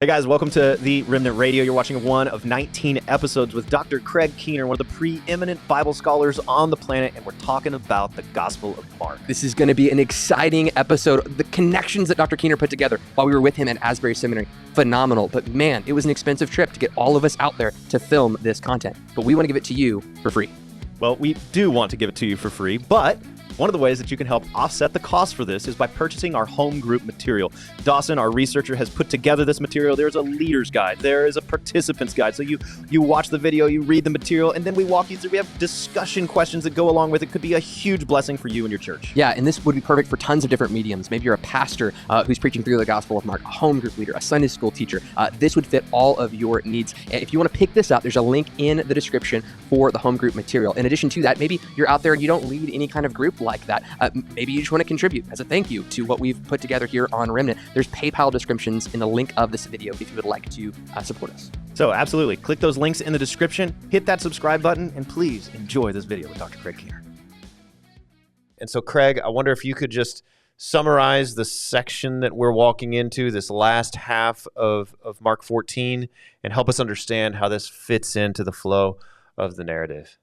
Hey guys, welcome to the Remnant Radio. You're watching one of 19 episodes with Dr. Craig Keener, one of the preeminent Bible scholars on the planet, and we're talking about the Gospel of Mark. This is going to be an exciting episode. The connections that Dr. Keener put together while we were with him at Asbury Seminary, phenomenal. But man, it was an expensive trip to get all of us out there to film this content. But we want to give it to you for free. Well, we do want to give it to you for free, but one of the ways that you can help offset the cost for this is by purchasing our home group material. Dawson, our researcher, has put together this material. There's a leader's guide. There is a participant's guide. So you watch the video, you read the material, and then we walk you through. We have discussion questions that go along with it. Could be a huge blessing for you and your church. Yeah, and this would be perfect for tons of different mediums. Maybe you're a pastor who's preaching through the Gospel of Mark, a home group leader, a Sunday school teacher. This would fit all of your needs. If you want to pick this up, there's a link in the description for the home group material. In addition to that, maybe you're out there and you don't lead any kind of group like that. Maybe you just want to contribute as a thank you to what we've put together here on Remnant. There's PayPal descriptions in the link of this video if you would like to support us. So absolutely, click those links in the description, hit that subscribe button, and please enjoy this video with Dr. Craig Keener. And so Craig, I wonder if you could just summarize the section that we're walking into, this last half of Mark 14, and help us understand how this fits into the flow of the narrative.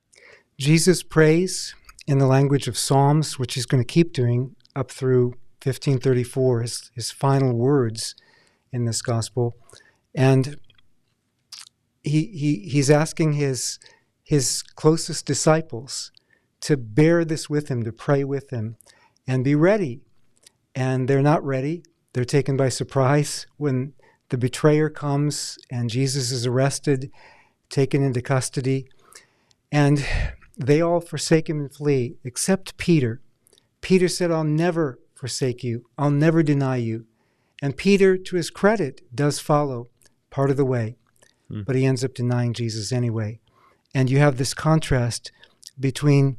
Jesus prays in the language of Psalms, which he's going to keep doing up through 1534, his final words in this gospel. And he's asking his closest disciples to bear this with him, to pray with him, and be ready. And they're not ready. They're taken by surprise when the betrayer comes and Jesus is arrested, taken into custody. And they all forsake him and flee, except Peter. Peter said, "I'll never forsake you. I'll never deny you." And Peter, to his credit, does follow part of the way, but he ends up denying Jesus anyway. And you have this contrast between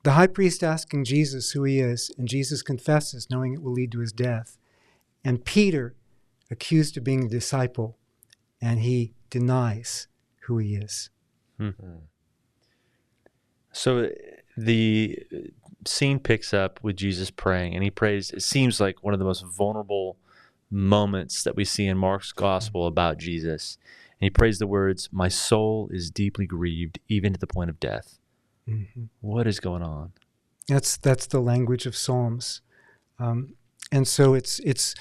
the high priest asking Jesus who he is, and Jesus confesses, knowing it will lead to his death, and Peter, accused of being a disciple, and he denies who he is. Mm-hmm. So the scene picks up with Jesus praying, and he prays. It seems like one of the most vulnerable moments that we see in Mark's gospel about Jesus. And he prays the words, "My soul is deeply grieved, even to the point of death." Mm-hmm. What is going on? That's the language of Psalms. And so it's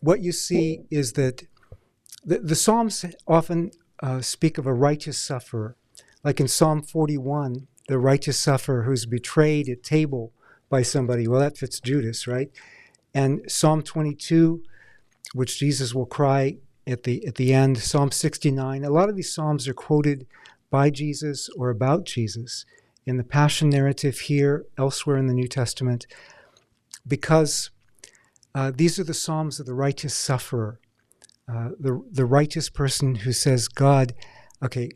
what you see is that the Psalms often speak of a righteous sufferer. Like in Psalm 41, the righteous sufferer who's betrayed at table by somebody. Well, that fits Judas, right? And Psalm 22, which Jesus will cry at the end, Psalm 69. A lot of these Psalms are quoted by Jesus or about Jesus in the Passion narrative here, elsewhere in the New Testament, because these are the Psalms of the righteous sufferer, the righteous person who says, "God, okay,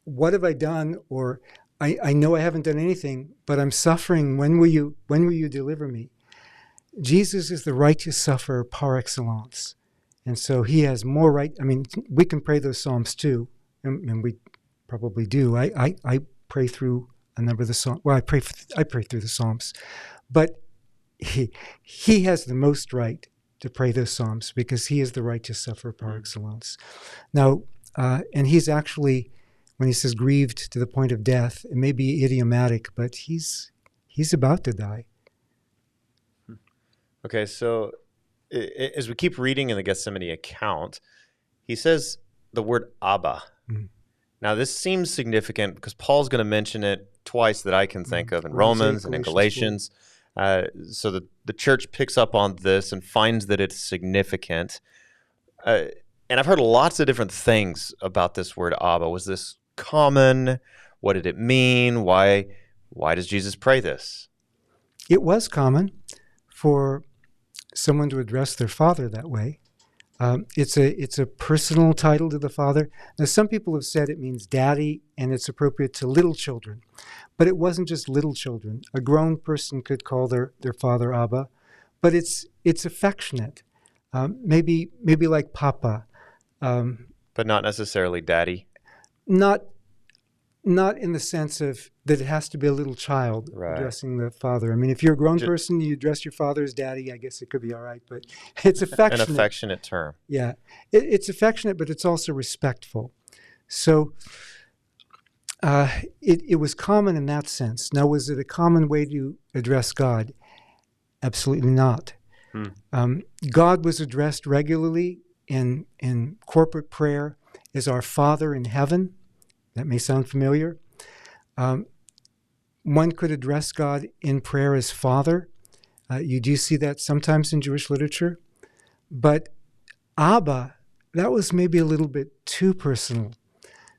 what have I done? Or I know I haven't done anything, but I'm suffering. When will you deliver me?" Jesus is the righteous sufferer par excellence. And so he has more right. I mean, we can pray those Psalms too, and we probably do. I pray through a number of the Psalms. Well, I pray through the Psalms. But he has the most right to pray those Psalms because he is the righteous sufferer par excellence. Now, and he's actually, when he says grieved to the point of death, it may be idiomatic, but he's about to die. Okay, so as we keep reading in the Gethsemane account, he says the word Abba. Now, this seems significant because Paul's going to mention it twice that I can think of in Romans and in Galatians. So the church picks up on this and finds that it's significant. And I've heard lots of different things about this word Abba. Was this common? What did it mean? Why does Jesus pray this? It was common for someone to address their father that way. It's a personal title to the father. Now, some people have said it means daddy, and it's appropriate to little children. But it wasn't just little children. A grown person could call their father Abba, but it's affectionate. Maybe like Papa. But not necessarily daddy. Not not in the sense of that it has to be a little child Right. addressing the father. I mean, if you're a grown person, you address your father as daddy, I guess it could be all right, but it's An affectionate. affectionate term. Yeah. It's affectionate, but it's also respectful. So it was common in that sense. Now, was it a common way to address God? Absolutely not. God was addressed regularly in corporate prayer as our Father in heaven. That may sound familiar. One could address God in prayer as Father. You do see that sometimes in Jewish literature. But Abba, that was maybe a little bit too personal.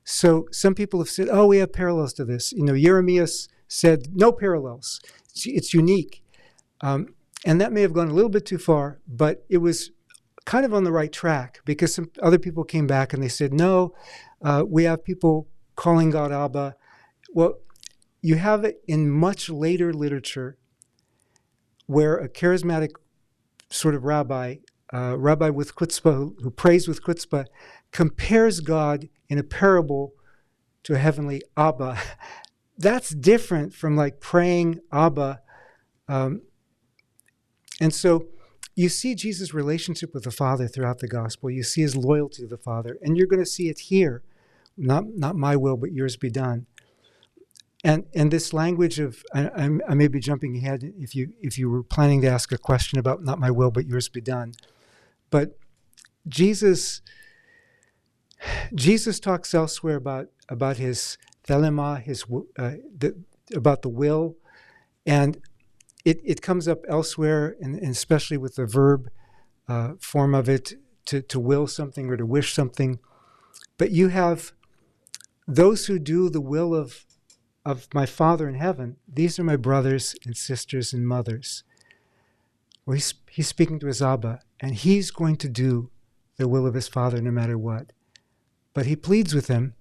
So some people have said, oh, we have parallels to this. Jeremias said, no parallels. It's unique. And that may have gone a little bit too far, but it was kind of on the right track, because some other people came back and they said, no, we have people calling God Abba. Well, you have it in much later literature where a charismatic sort of rabbi with chutzpah, who prays with chutzpah, compares God in a parable to a heavenly Abba. That's different from like praying Abba. And so you see Jesus' relationship with the Father throughout the gospel. You see his loyalty to the Father. And you're going to see it here. Not my will, but yours be done. And this language of, I may be jumping ahead if you were planning to ask a question about not my will, but yours be done. But Jesus talks elsewhere about his thelema, about the will, and it comes up elsewhere, and especially with the verb form of it, to will something or to wish something. But you have those who do the will of my Father in heaven. These are my brothers and sisters and mothers. Well, he's speaking to his Abba, and he's going to do the will of his Father no matter what. But he pleads with him.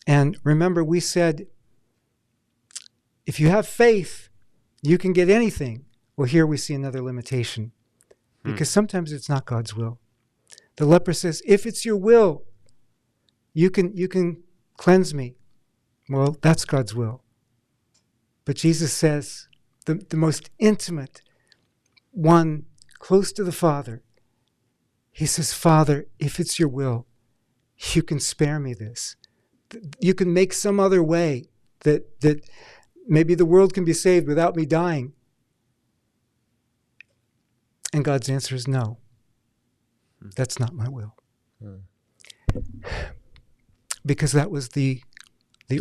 And remember, we said, if you have faith, you can get anything. Well, here we see another limitation, because sometimes it's not God's will. The leper says, if it's your will, you can cleanse me. Well, that's God's will. But Jesus says, the most intimate one, close to the Father, he says, Father, if it's your will, you can spare me this. You can make some other way that maybe the world can be saved without me dying. And God's answer is no. That's not my will. Because that was the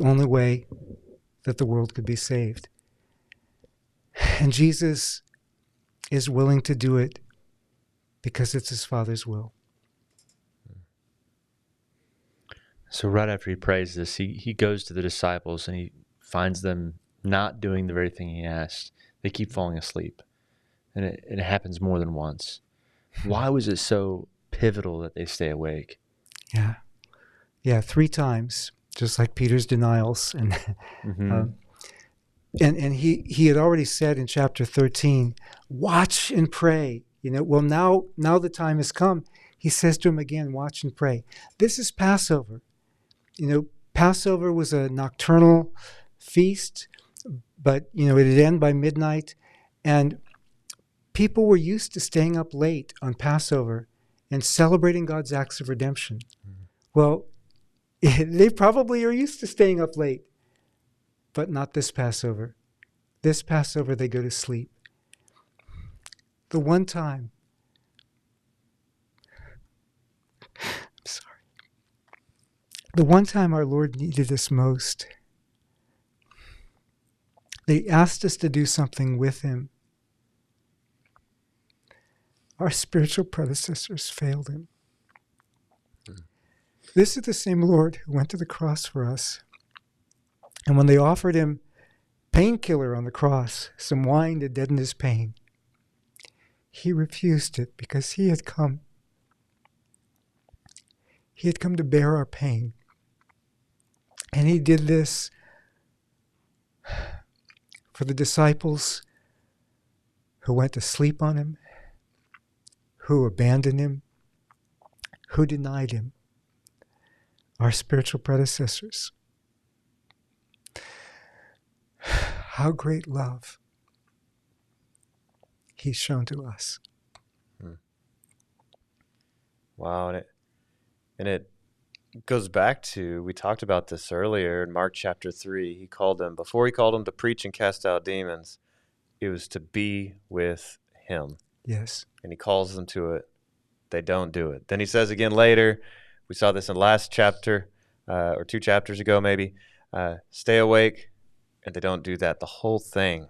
only way that the world could be saved. And Jesus is willing to do it because it's his Father's will. So right after he prays this, he goes to the disciples and he finds them not doing the very thing he asked. They keep falling asleep. And it happens more than once. Why was it so pivotal that they stay awake? Yeah, 3 times, just like Peter's denials. And and he had already said in chapter 13, watch and pray. Well, now the time has come. He says to him again, watch and pray. This is Passover. Passover was a nocturnal feast, but, it'd end by midnight. And people were used to staying up late on Passover and celebrating God's acts of redemption. Well, they probably are used to staying up late, but not this Passover. This Passover, they go to sleep. The one time, the one time our Lord needed us most, they asked us to do something with him. Our spiritual predecessors failed him. This is the same Lord who went to the cross for us. And when they offered him painkiller on the cross, some wine to deaden his pain, he refused it because he had come. He had come to bear our pain. And he did this for the disciples who went to sleep on him, who abandoned him, who denied him, our spiritual predecessors. how great love he's shown to us. Wow. And it goes back to, we talked about this earlier in Mark chapter 3. Before he called them to preach and cast out demons, it was to be with him. Yes. And he calls them to it. They don't do it. Then he says again later, we saw this in last chapter, or 2 chapters ago maybe, stay awake, and they don't do that. The whole thing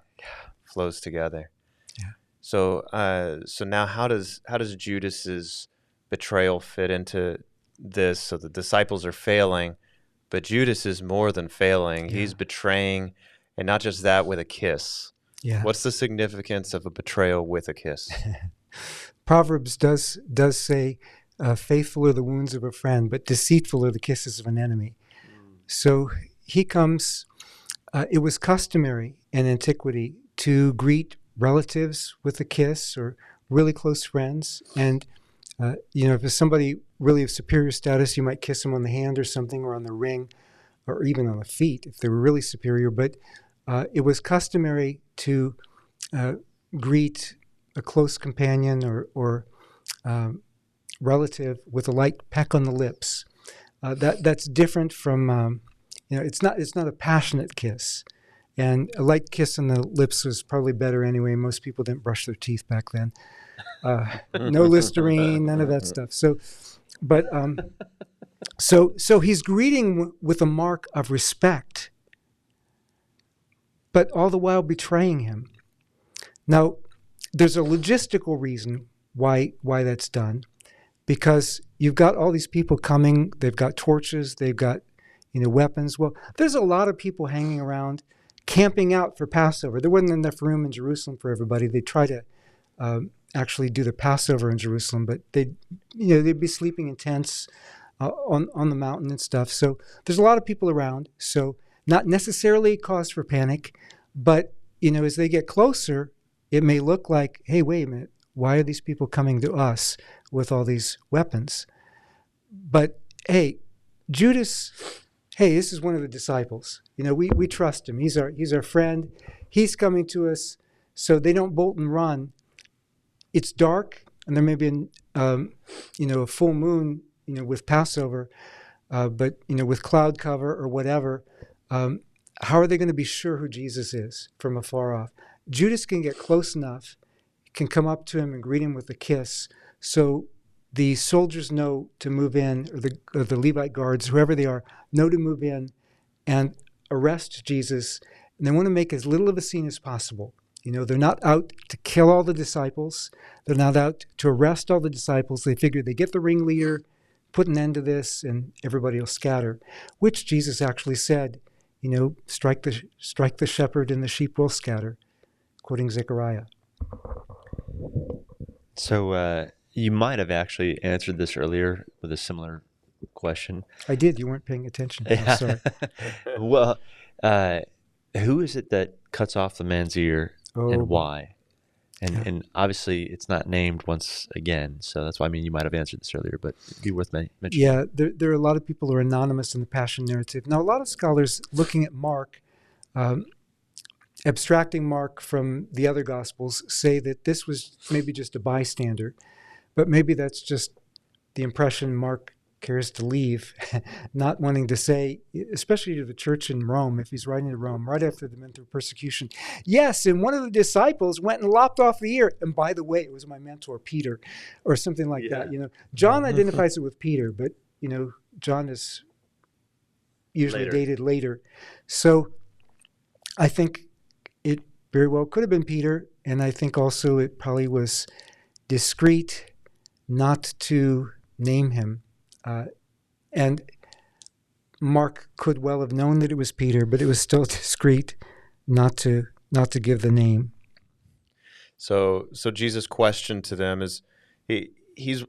flows together. Yeah. So now how does Judas's betrayal fit into this? So the disciples are failing, but Judas is more than failing. Yeah. He's betraying, and not just that, with a kiss. Yeah. What's the significance of a betrayal with a kiss? Proverbs does say, faithful are the wounds of a friend, but deceitful are the kisses of an enemy. So he comes, it was customary in antiquity to greet relatives with a kiss, or really close friends. And, if it's somebody really of superior status, you might kiss them on the hand or something, or on the ring, or even on the feet if they were really superior. But it was customary to greet a close companion or relative with a light peck on the lips. That's different from, it's not a passionate kiss. And a light kiss on the lips was probably better anyway. Most people didn't brush their teeth back then. No Listerine, none of that stuff. So he's greeting with a mark of respect, but all the while betraying him. Now, there's a logistical reason why that's done, because you've got all these people coming. They've got torches. They've got weapons. Well, there's a lot of people hanging around, camping out for Passover. There wasn't enough room in Jerusalem for everybody. They try to actually do the Passover in Jerusalem, but they'd be sleeping in tents on the mountain and stuff. So there's a lot of people around. So not necessarily cause for panic, but as they get closer, it may look like, hey, wait a minute, why are these people coming to us with all these weapons? But hey, Judas, this is one of the disciples. We trust him. He's our friend. He's coming to us, so they don't bolt and run. It's dark, and there may be a full moon, with Passover, but with cloud cover or whatever. How are they going to be sure who Jesus is from afar off? Judas can get close enough, can come up to him and greet him with a kiss, so the soldiers know to move in, or the Levite guards, whoever they are, know to move in and arrest Jesus. And they want to make as little of a scene as possible. They're not out to kill all the disciples. They're not out to arrest all the disciples. They figure they get the ringleader, put an end to this, and everybody will scatter, which Jesus actually said, strike the shepherd and the sheep will scatter, quoting Zechariah. So you might have actually answered this earlier with a similar question. I did. You weren't paying attention. I'm sorry. Well, who is it that cuts off the man's ear and why? And obviously it's not named once again, so that's why you might have answered this earlier, but it'd be worth mentioning. Yeah, there are a lot of people who are anonymous in the Passion narrative. Now, a lot of scholars looking at Mark, abstracting Mark from the other Gospels, say that this was maybe just a bystander, but maybe that's just the impression Mark cares to leave, not wanting to say, especially to the church in Rome, if he's writing to Rome, right after they went through persecution. Yes, and one of the disciples went and lopped off the ear. And by the way, it was my mentor, Peter, or something like that. John identifies it with Peter, but, John is usually dated later. So I think it very well could have been Peter, and I think also it probably was discreet not to name him. And Mark could well have known that it was Peter, but it was still discreet not to give the name. So Jesus' question to them is, he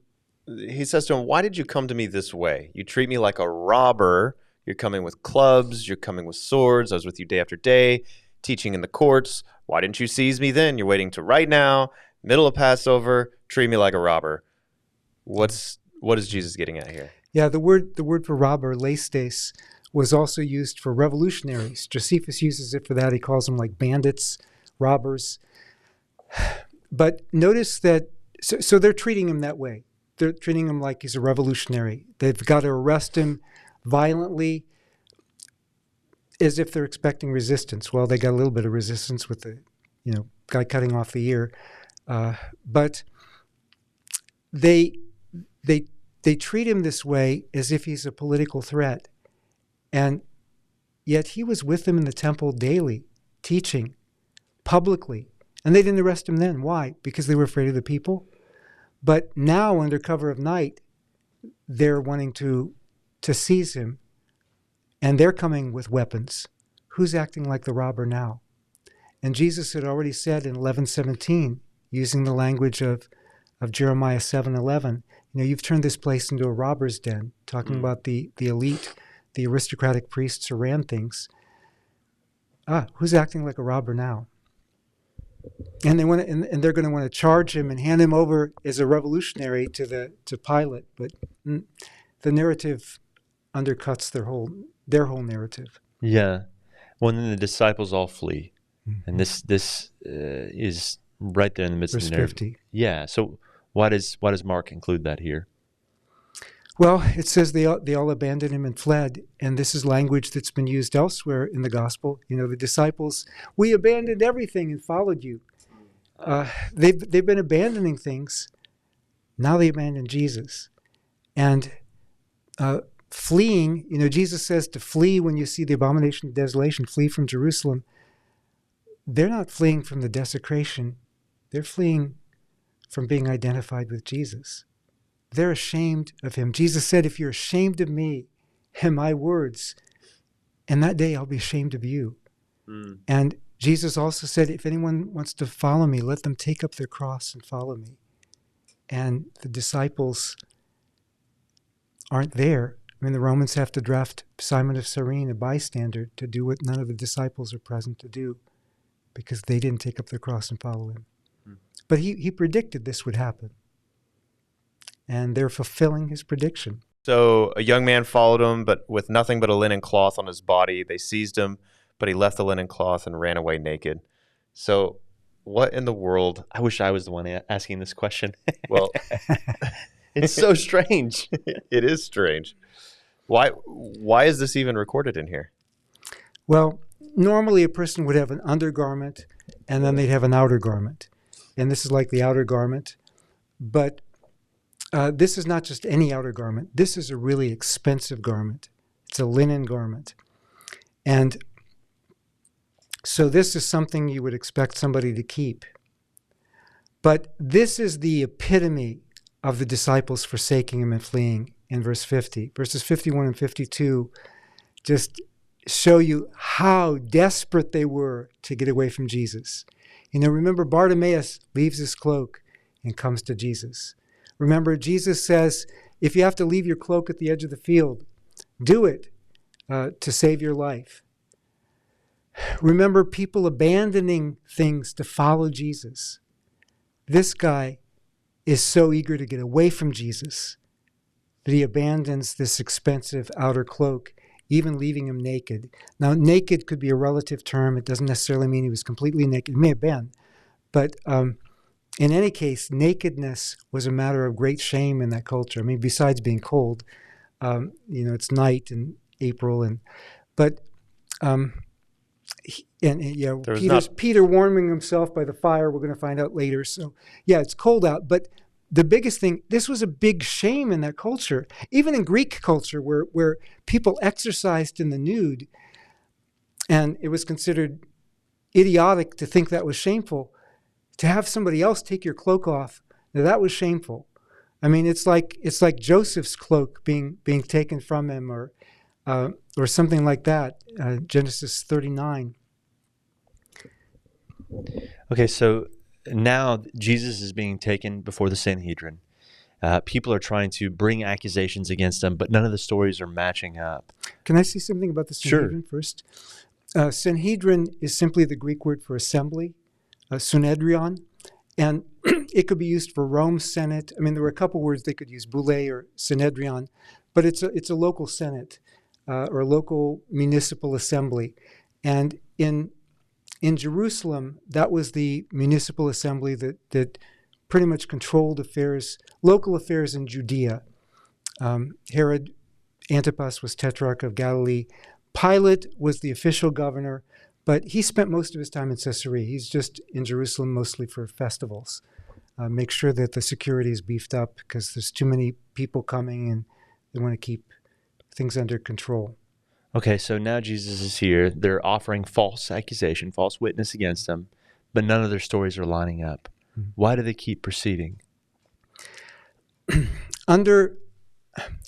says to them, "Why did you come to me this way? You treat me like a robber. You're coming with clubs. You're coming with swords. I was with you day after day, teaching in the courts. Why didn't you seize me then? You're waiting to right now, middle of Passover, treat me like a robber." What is Jesus getting at here? Yeah, the word for robber, leistes, was also used for revolutionaries. Josephus uses it for that. He calls them like bandits, robbers. But notice that, so they're treating him that way. They're treating him like he's a revolutionary. They've got to arrest him violently as if they're expecting resistance. Well, they got a little bit of resistance with the, guy cutting off the ear. But they treat him this way as if he's a political threat. And yet he was with them in the temple daily, teaching publicly. And they didn't arrest him then. Why? Because they were afraid of the people. But now, under cover of night, they're wanting to seize him. And they're coming with weapons. Who's acting like the robber now? And Jesus had already said in 11:17, using the language of Jeremiah 7:11, you've turned this place into a robber's den, talking about the elite, the aristocratic priests who ran things. Who's acting like a robber now? And they want to, and they're going to want to charge him and hand him over as a revolutionary to Pilate. But the narrative undercuts their whole narrative. Yeah. Well, then the disciples all flee, and this is right there in the midst Verse of the narrative. 50. Yeah. So why does Mark include that here? Well, it says they all abandoned him and fled, and this is language that's been used elsewhere in the gospel. The disciples, we abandoned everything and followed you. They've been abandoning things. Now they abandon Jesus, and fleeing. Jesus says to flee when you see the abomination of desolation. Flee from Jerusalem. They're not fleeing from the desecration. They're fleeing from being identified with Jesus. They're ashamed of him. Jesus said, if you're ashamed of me and my words, in that day I'll be ashamed of you. And Jesus also said, if anyone wants to follow me, let them take up their cross and follow me. And the disciples aren't there. The Romans have to draft Simon of Cyrene, a bystander, to do what none of the disciples are present to do, because they didn't take up their cross and follow him. But he predicted this would happen. And they're fulfilling his prediction. So a young man followed him, but with nothing but a linen cloth on his body. They seized him, but he left the linen cloth and ran away naked. So what in the world? I wish I was the one asking this question. Well, It's so strange. it is strange. Why is this even recorded in here? Well, normally a person would have an undergarment, and then they'd have an outer garment. And this is like the outer garment. But this is not just any outer garment. This is a really expensive garment. It's a linen garment. And so this is something you would expect somebody to keep. But this is the epitome of the disciples forsaking him and fleeing in verse 50. Verses 51 and 52 just show you how desperate they were to get away from Jesus. Remember Bartimaeus leaves his cloak and comes to Jesus. Remember, Jesus says, if you have to leave your cloak at the edge of the field, do it to save your life. Remember people abandoning things to follow Jesus. This guy is so eager to get away from Jesus that he abandons this expensive outer cloak, even leaving him naked. Now, naked could be a relative term. It doesn't necessarily mean he was completely naked. It may have been. But in any case, nakedness was a matter of great shame in that culture. Besides being cold, it's night in April, Peter warming himself by the fire. We're going to find out later. So it's cold out. But the biggest thing, this was a big shame in that culture, even in Greek culture, where people exercised in the nude, and it was considered idiotic to think that was shameful. To have somebody else take your cloak off, now that was shameful. It's like Joseph's cloak being taken from him, or something like that. Genesis 39. Okay, so now Jesus is being taken before the Sanhedrin. People are trying to bring accusations against him, but none of the stories are matching up. Can I say something about the Sanhedrin first? Sanhedrin is simply the Greek word for assembly, Synedrion, and it could be used for Rome's Senate. There were a couple words they could use, boule or Synedrion, but it's a local Senate. or local municipal assembly. And in Jerusalem, that was the municipal assembly that pretty much controlled affairs, local affairs in Judea. Herod Antipas was tetrarch of Galilee. Pilate was the official governor, but he spent most of his time in Caesarea. He's just in Jerusalem mostly for festivals. Make sure that the security is beefed up because there's too many people coming and they want to keep things under control. Okay, so now Jesus is here. They're offering false accusation, false witness against him, but none of their stories are lining up. Mm-hmm. Why do they keep proceeding?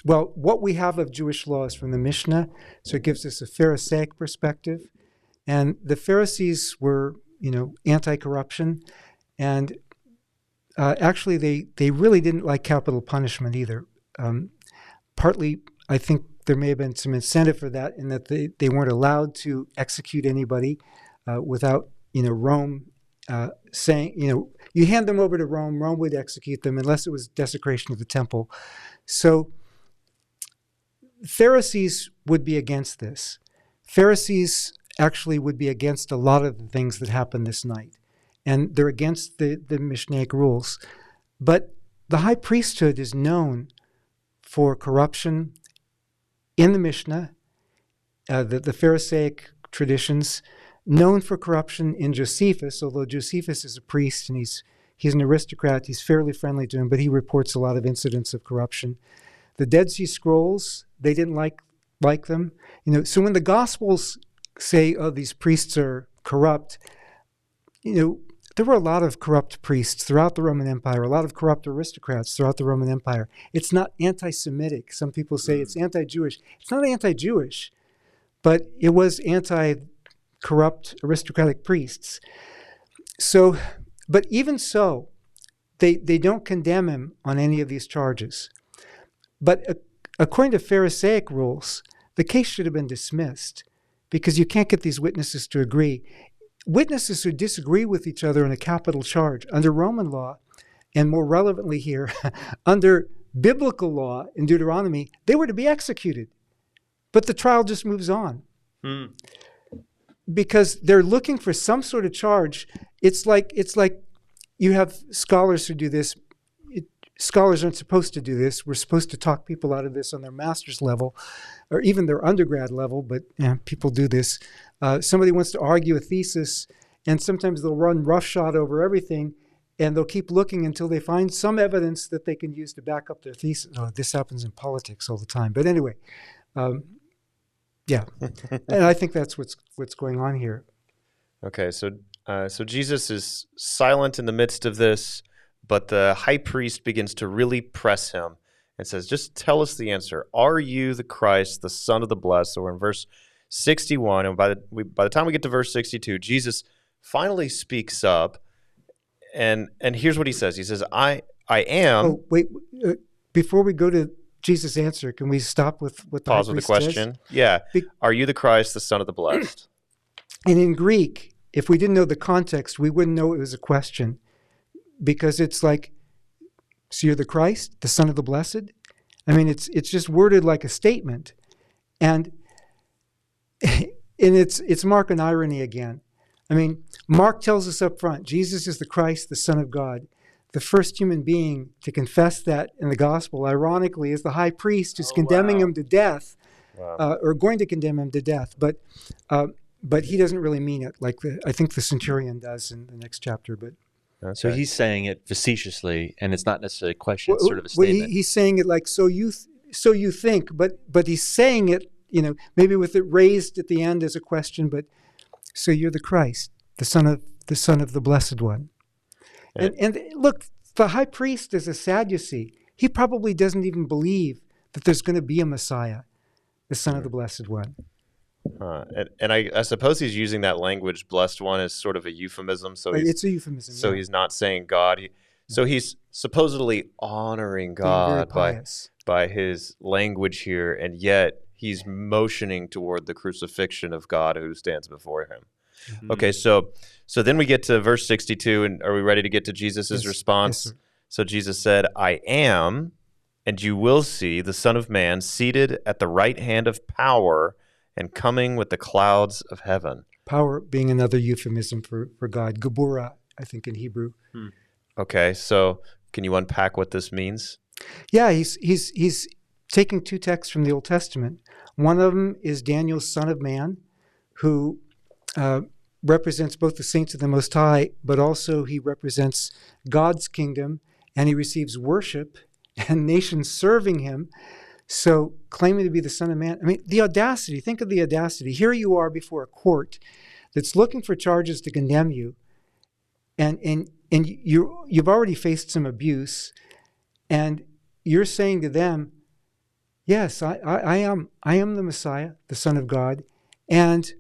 Well, what we have of Jewish law is from the Mishnah, so it gives us a Pharisaic perspective. And the Pharisees were, anti-corruption, and actually they really didn't like capital punishment either. Partly, I think there may have been some incentive for that in that they weren't allowed to execute anybody without, Rome saying, you hand them over to Rome, Rome would execute them unless it was desecration of the temple. So Pharisees would be against this. Pharisees actually would be against a lot of the things that happened this night. And they're against the Mishnaic rules. But the high priesthood is known for corruption in the Mishnah, the Pharisaic traditions, known for corruption in Josephus, although Josephus is a priest and he's an aristocrat, he's fairly friendly to him, but he reports a lot of incidents of corruption. The Dead Sea Scrolls, they didn't like them. So when the Gospels say, oh, these priests are corrupt, there were a lot of corrupt priests throughout the Roman Empire, a lot of corrupt aristocrats throughout the Roman Empire. It's not anti-Semitic. Some people say it's anti-Jewish. It's not anti-Jewish, but it was anti-corrupt aristocratic priests. So, but even so, they don't condemn him on any of these charges. But according to Pharisaic rules, the case should have been dismissed because you can't get these witnesses to agree. Witnesses who disagree with each other in a capital charge under Roman law, and more relevantly here, under biblical law in Deuteronomy, they were to be executed. But the trial just moves on. Because they're looking for some sort of charge. It's like you have scholars who do this. Scholars aren't supposed to do this. We're supposed to talk people out of this on their master's level or even their undergrad level, but people do this. Somebody wants to argue a thesis, and sometimes they'll run roughshod over everything, and they'll keep looking until they find some evidence that they can use to back up their thesis. Oh, this happens in politics all the time. But anyway, yeah. And I think that's what's going on here. Okay, so Jesus is silent in the midst of this, but the high priest begins to really press him and says, just tell us the answer. Are you the Christ, the Son of the Blessed? So we're in verse 61, and by the time we get to verse 62, Jesus finally speaks up, and here's what he says. He says, I am... Oh, wait. Before we go to Jesus' answer, can we stop with what the Pause with the question? Says? Yeah. Are you the Christ, the Son of the Blessed? And in Greek, if we didn't know the context, we wouldn't know it was a question. Because it's like, so you're the Christ, the Son of the Blessed? I mean, it's just worded like a statement. And it's Mark and irony again. I mean, Mark tells us up front, Jesus is the Christ, the Son of God. The first human being to confess that in the gospel, ironically, is the high priest who's condemning him to death, or going to condemn him to death. But he doesn't really mean it like I think the centurion does in the next chapter. But okay. So he's saying it facetiously, and it's not necessarily a question; it's sort of a statement. Well, he's saying it like so you think, but he's saying it, maybe with it raised at the end as a question. But so you're the Christ, the Son of the Blessed One. Yeah. And look, the high priest is a Sadducee. He probably doesn't even believe that there's going to be a Messiah, the Son of the Blessed One. And I suppose he's using that language, blessed one, as sort of a euphemism. So it's a euphemism. So he's not saying God. So he's supposedly honoring God by his language here, and yet he's motioning toward the crucifixion of God who stands before him. Mm-hmm. Okay, so then we get to verse 62, and are we ready to get to Jesus' response? Yes, so Jesus said, I am and you will see the Son of Man seated at the right hand of power and coming with the clouds of heaven. Power being another euphemism for God. Geburah, I think, in Hebrew. Okay, so can you unpack what this means? Yeah, he's taking two texts from the Old Testament. One of them is Daniel's Son of Man, who represents both the saints of the Most High, but also he represents God's kingdom, and he receives worship and nations serving him. So claiming to be the Son of Man, I mean, the audacity, think of the audacity. Here you are before a court that's looking for charges to condemn you, and you've already faced some abuse, and you're saying to them, yes, I am the Messiah, the Son of God, and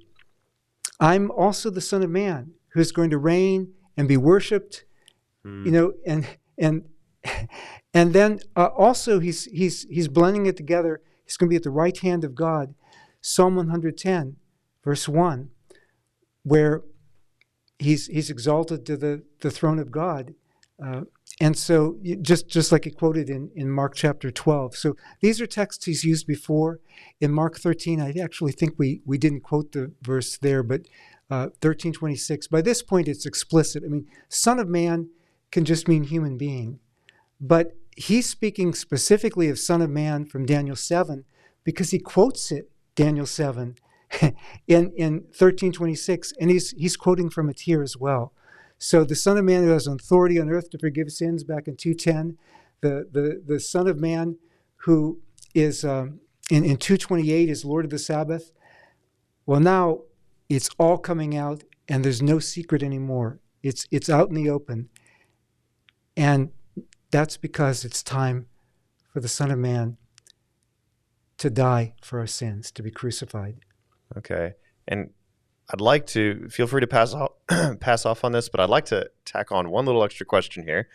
I'm also the Son of Man who's going to reign and be worshipped, and then also he's blending it together. He's going to be at the right hand of God. Psalm 110, verse 1, where he's exalted to the throne of God. And so just like he quoted in Mark chapter 12. So these are texts he's used before. In Mark 13, I actually think we didn't quote the verse there, but 13:26. By this point, it's explicit. I mean, Son of Man can just mean human being. But he's speaking specifically of Son of Man from Daniel 7 because he quotes it, Daniel 7, in 13:26, and he's quoting from it here as well. So the Son of Man who has authority on earth to forgive sins, back in 2:10. The Son of Man who is in 2:28 is Lord of the Sabbath. Well, now it's all coming out, and there's no secret anymore. It's out in the open, and that's because it's time for the Son of Man to die for our sins, to be crucified. Okay. And I'd like to, feel free to pass off on this, but I'd like to tack on one little extra question here.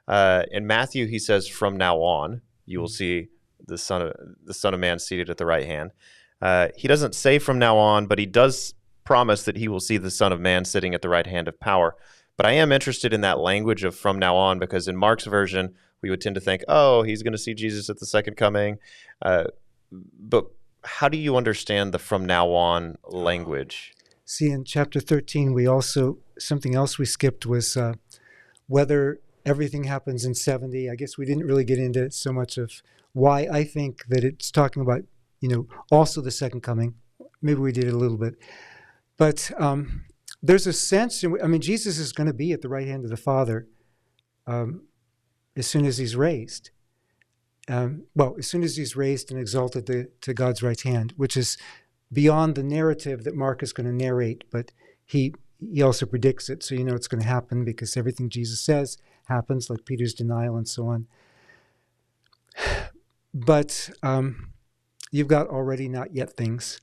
In Matthew, he says, from now on, you will see the Son of Man seated at the right hand. He doesn't say from now on, but he does promise that he will see the Son of Man sitting at the right hand of power. But I am interested in that language of from now on, because in Mark's version, we would tend to think, oh, he's going to see Jesus at the second coming. But how do you understand the from now on language? See, in chapter 13, something else we skipped was whether everything happens in 70. I guess we didn't really get into so much of why I think that it's talking about, also the second coming. Maybe we did it a little bit. But there's a sense, Jesus is going to be at the right hand of the Father as soon as he's raised. As soon as he's raised and exalted to God's right hand, which is beyond the narrative that Mark is going to narrate, but he also predicts it, so it's going to happen because everything Jesus says happens, like Peter's denial and so on. But you've got already not yet things,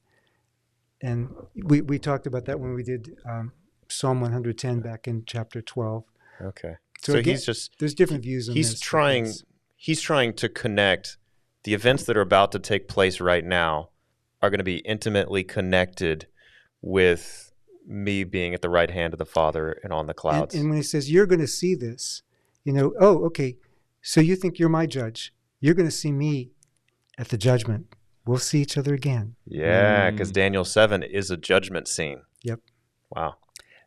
and we talked about that when we did Psalm 110 back in chapter 12. Okay. So again, there's different views on this. He's trying to connect the events that are about to take place right now are going to be intimately connected with me being at the right hand of the Father and on the clouds. And when he says, you're going to see this, oh, okay, so you think you're my judge. You're going to see me at the judgment. We'll see each other again. Yeah, because Daniel 7 is a judgment scene. Yep. Wow.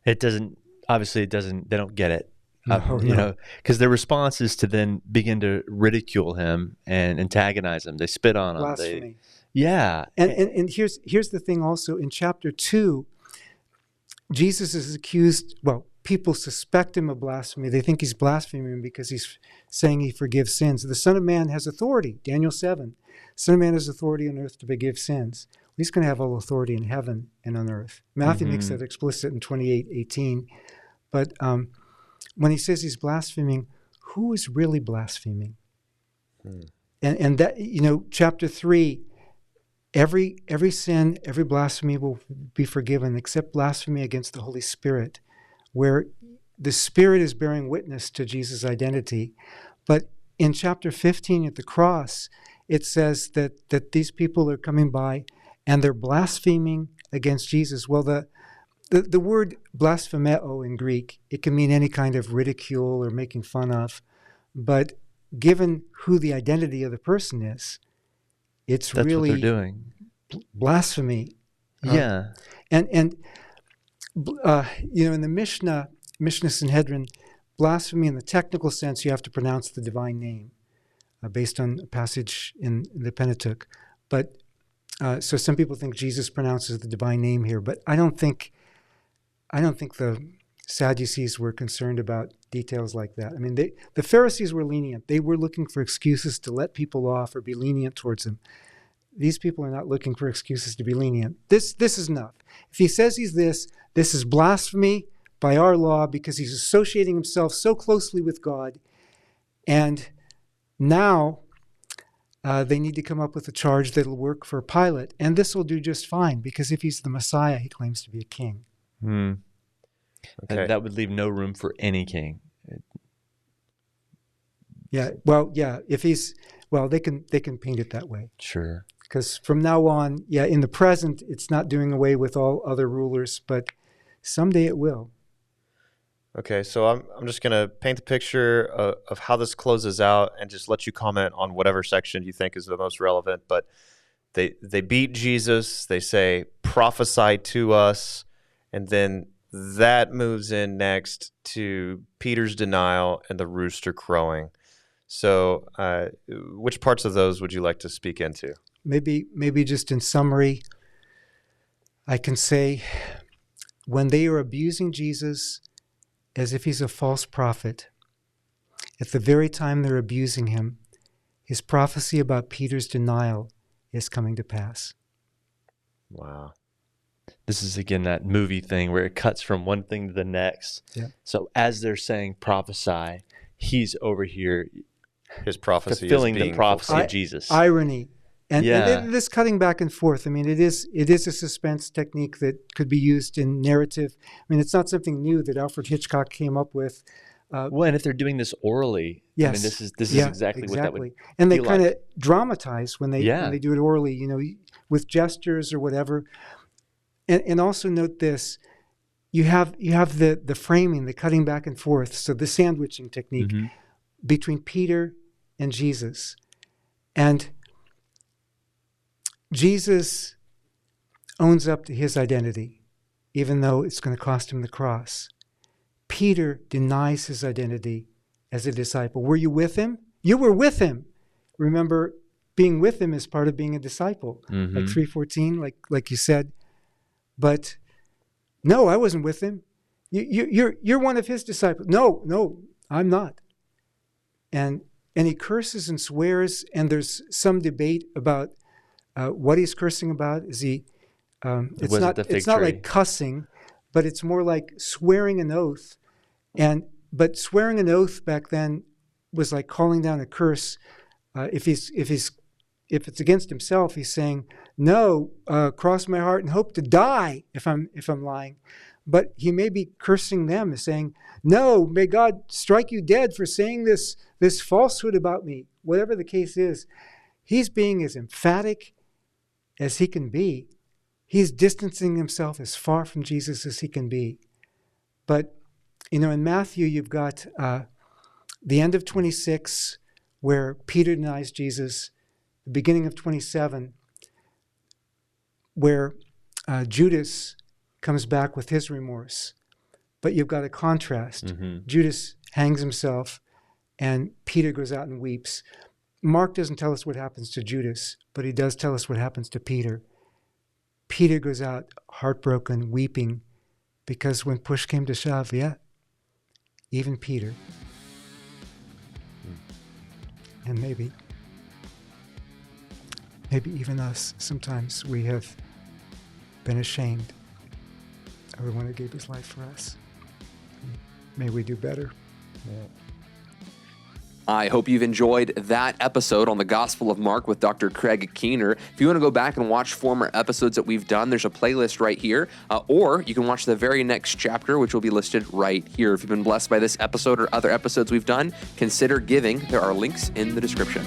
They don't get it. No. Because their response is to then begin to ridicule him and antagonize him. They spit on him. Blasphemy. Yeah. And here's the thing also. In chapter 2, Jesus is accused, people suspect him of blasphemy. They think he's blaspheming because he's saying he forgives sins. The Son of Man has authority, Daniel 7. Son of Man has authority on earth to forgive sins. He's going to have all authority in heaven and on earth. Matthew makes that explicit in 28:18. But when he says he's blaspheming, who is really blaspheming? And that, chapter 3, every sin, every blasphemy will be forgiven except blasphemy against the Holy Spirit, where the Spirit is bearing witness to Jesus' identity. But in chapter 15 at the cross, it says that these people are coming by and they're blaspheming against Jesus. Well, the word blasphemeo in Greek, it can mean any kind of ridicule or making fun of, but given who the identity of the person is, it's That's really what they're doing. blasphemy. Yeah. And in the Mishnah Sanhedrin, blasphemy in the technical sense, you have to pronounce the divine name based on a passage in the Pentateuch. But so some people think Jesus pronounces the divine name here, but I don't think the Sadducees were concerned about details like that. I mean, the Pharisees were lenient. They were looking for excuses to let people off or be lenient towards them. These people are not looking for excuses to be lenient. This is enough. If he says he's this is blasphemy by our law because he's associating himself so closely with God. And now they need to come up with a charge that'll work for Pilate. And this will do just fine because if he's the Messiah, he claims to be a king. Okay. That would leave no room for any king. Yeah. Well, yeah. They can paint it that way. Sure. Because from now on, in the present, it's not doing away with all other rulers, but someday it will. Okay, so I'm just going to paint the picture of how this closes out and just let you comment on whatever section you think is the most relevant. But they beat Jesus. They say, prophesy to us. And then that moves in next to Peter's denial and the rooster crowing. So which parts of those would you like to speak into? Maybe just in summary, I can say when they are abusing Jesus as if he's a false prophet, at the very time they're abusing him, his prophecy about Peter's denial is coming to pass. Wow. This is, again, that movie thing where it cuts from one thing to the next. Yeah. So as they're saying prophesy, he's over here His prophecy fulfilling is being the prophecy fulfilled. of Jesus. Irony. And Yeah. this cutting back and forth, I mean, it is a suspense technique that could be used in narrative. I mean, it's not something new that Alfred Hitchcock came up with. Well, and if they're doing this orally, Yes. I mean, this is exactly what that would And they feel kind of like. dramatize when they do it orally, with gestures or whatever. And also note this: you have the framing, the cutting back and forth. So the sandwiching technique between Peter and Jesus, and Jesus owns up to his identity, even though it's going to cost him the cross. Peter denies his identity as a disciple. Were you with him? You were with him. Remember, being with him is part of being a disciple, like 3:14, like you said. But no, I wasn't with him. You're one of his disciples. No, I'm not. And he curses and swears, and there's some debate about what he's cursing about. Is he? It's not like cussing, but it's more like swearing an oath. But swearing an oath back then was like calling down a curse. If it's against himself, he's saying, "No, cross my heart and hope to die if I'm lying." But he may be cursing them, as saying, "No, may God strike you dead for saying this falsehood about me." Whatever the case is, he's being as emphatic as he can be. He's distancing himself as far from Jesus as he can be. But in Matthew, you've got the end of 26, where Peter denies Jesus, the beginning of 27, where Judas comes back with his remorse. But you've got a contrast. Judas hangs himself, and Peter goes out and weeps. Mark doesn't tell us what happens to Judas, but he does tell us what happens to Peter. Peter goes out heartbroken, weeping, because when push came to shove, even Peter, and maybe even us, sometimes we have been ashamed of the one who gave his life for us. May we do better. I hope you've enjoyed that episode on the Gospel of Mark with Dr. Craig Keener. If you want to go back and watch former episodes that we've done, there's a playlist right here, or you can watch the very next chapter, which will be listed right here. If you've been blessed by this episode or other episodes we've done, consider giving. There are links in the description.